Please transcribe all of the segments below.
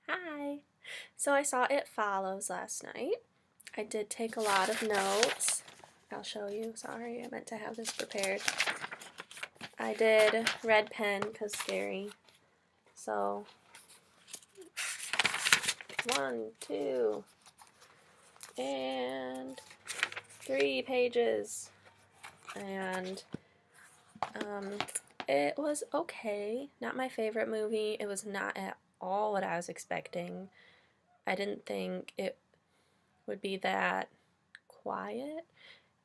Hi. So I saw It Follows last night. I did take a lot of notes. I'll show you. Sorry, I meant to have this prepared. I did red pen because scary. So, one, two, and 3 pages. And um, it was okay. Not my favorite movie. It was not at all what I was expecting. I didn't think it would be that quiet.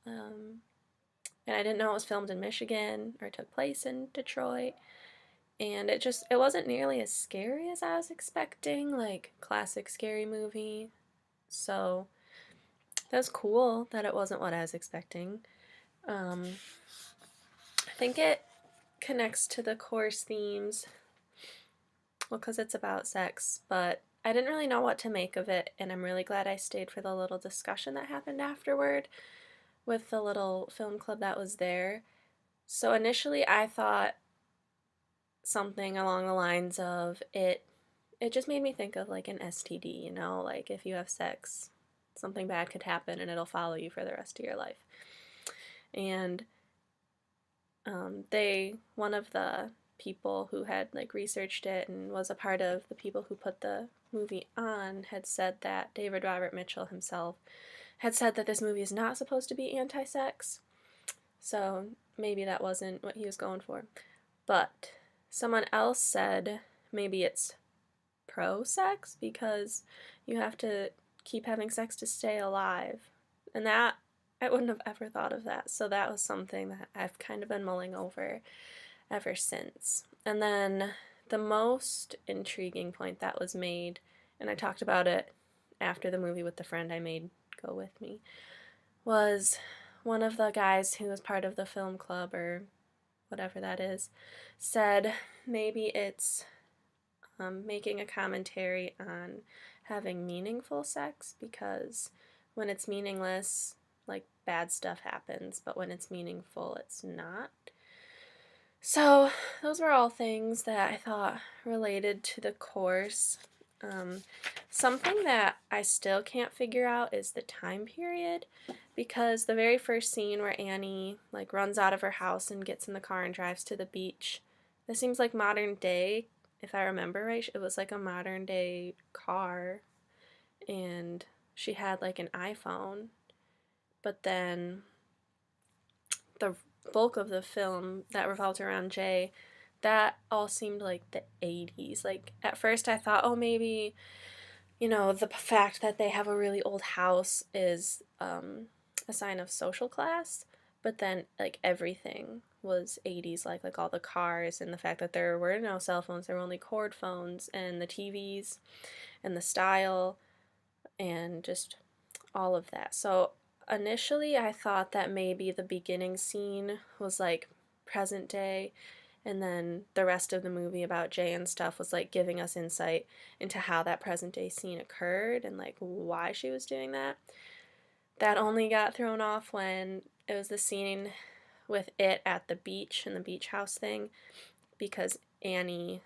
And I didn't know it was filmed in Michigan or took place in Detroit. And it wasn't nearly as scary as I was expecting, like classic scary movie. So that was cool that it wasn't what I was expecting. I think it connects to the course themes, well, because it's about sex, but I didn't really know what to make of it, and I'm really glad I stayed for the little discussion that happened afterward with the little film club that was there. So initially I thought something along the lines of it just made me think of like an STD, like if you have sex, something bad could happen and it'll follow you for the rest of your life. And one of the people who had like researched it and was a part of the people who put the movie on had said that David Robert Mitchell himself had said that this movie is not supposed to be anti-sex. So maybe that wasn't what he was going for. But someone else said maybe it's pro-sex because you have to keep having sex to stay alive. And that, I wouldn't have ever thought of that. So that was something that I've kind of been mulling over ever since. And then the most intriguing point that was made, and I talked about it after the movie with the friend I made go with me, was one of the guys who was part of the film club or whatever that is, said maybe it's making a commentary on having meaningful sex because when it's meaningless, like bad stuff happens, but when it's meaningful, it's not. So, those were all things that I thought related to the course. Um, Something that I still can't figure out is the time period because the very first scene where Annie like runs out of her house and gets in the car and drives to the beach, this seems like modern day. If I remember right, it was like a modern day car and she had like an iPhone. But then the bulk of the film that revolved around Jay, that all seemed like the 80s. Like at first I thought, oh, maybe, the fact that they have a really old house is a sign of social class. But then like everything was 80s, like all the cars and the fact that there were no cell phones, there were only cord phones and the TVs and the style and just all of that. So initially I thought that maybe the beginning scene was like present day and then the rest of the movie about Jay and stuff was like giving us insight into how that present day scene occurred and like why she was doing that. That only got thrown off when it was the scene with it at the beach and the beach house thing because Annie,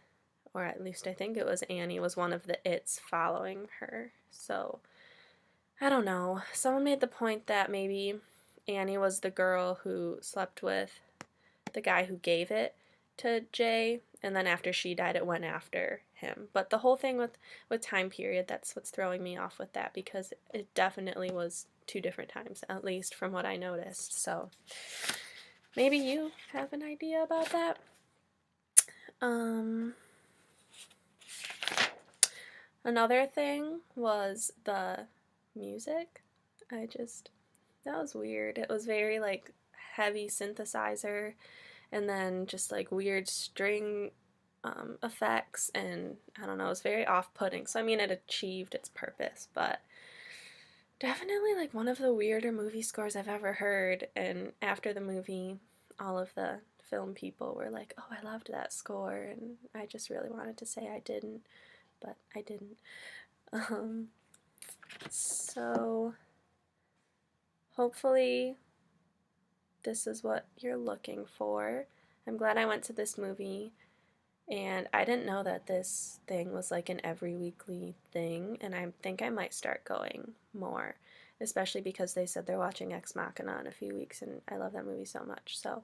or at least I think it was Annie, was one of the its following her. So I don't know. Someone made the point that maybe Annie was the girl who slept with the guy who gave it to Jay, and then after she died, it went after him. But the whole thing with time period, that's what's throwing me off with that because it definitely was 2 different times, at least from what I noticed. So maybe you have an idea about that. Um, Another thing was the music. That was weird. It was very like heavy synthesizer and then just like weird string effects, and I don't know, it was very off putting. So, I mean, it achieved its purpose, but definitely like one of the weirder movie scores I've ever heard. And after the movie, all of the film people were like, oh, I loved that score, and I just really wanted to say I didn't, but I didn't. Um, so hopefully this is what you're looking for. I'm glad I went to this movie. And I didn't know that this thing was like an every weekly thing, and I think I might start going more, especially because they said they're watching Ex Machina in a few weeks, and I love that movie so much. So,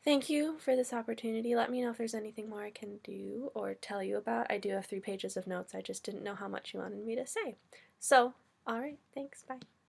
thank you for this opportunity. Let me know if there's anything more I can do or tell you about. I do have 3 pages of notes, I just didn't know how much you wanted me to say. So, alright, thanks, bye.